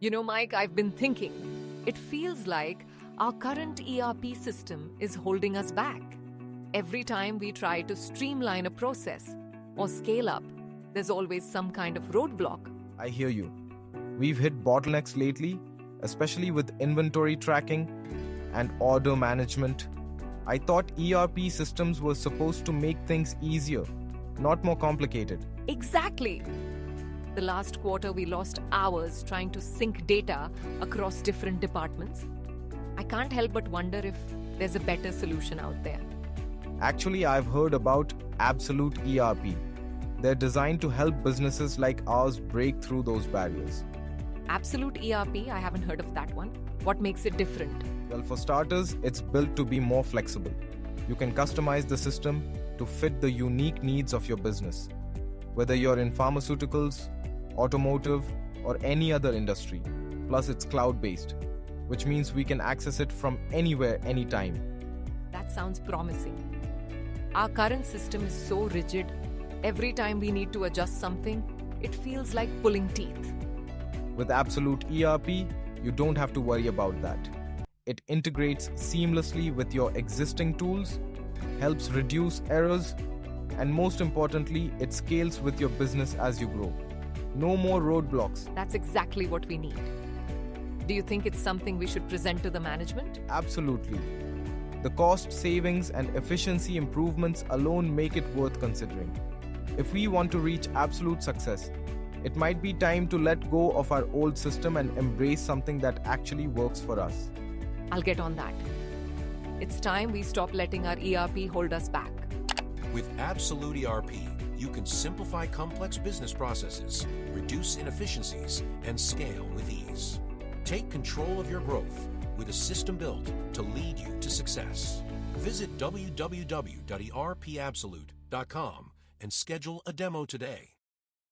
Mike, I've been thinking. It feels like our current ERP system is holding us back. Every time we try to streamline a process or scale up, there's always some kind of roadblock. I hear you. We've hit bottlenecks lately, especially with inventory tracking and order management. I thought ERP systems were supposed to make things easier, not more complicated. Exactly. The last quarter, we lost hours trying to sync data across different departments. I can't help but wonder if there's a better solution out there. Actually, I've heard about Absolute ERP. They're designed to help businesses like ours break through those barriers. Absolute ERP, I haven't heard of that one. What makes it different? Well, for starters, it's built to be more flexible. You can customize the system to fit the unique needs of your business. Whether you're in pharmaceuticals, automotive, or any other industry. Plus, it's cloud-based, which means we can access it from anywhere, anytime. That sounds promising. Our current system is so rigid. Every time we need to adjust something, it feels like pulling teeth. With Absolute ERP, you don't have to worry about that. It integrates seamlessly with your existing tools, helps reduce errors, and most importantly, it scales with your business as you grow. No more roadblocks. That's exactly what we need. Do you think it's something we should present to the management? Absolutely. The cost savings and efficiency improvements alone make it worth considering. If we want to reach absolute success, it might be time to let go of our old system and embrace something that actually works for us. I'll get on that. It's time we stop letting our ERP hold us back. With Absolute ERP, you can simplify complex business processes, reduce inefficiencies, and scale with ease. Take control of your growth with a system built to lead you to success. Visit www.erpabsolute.com and schedule a demo today.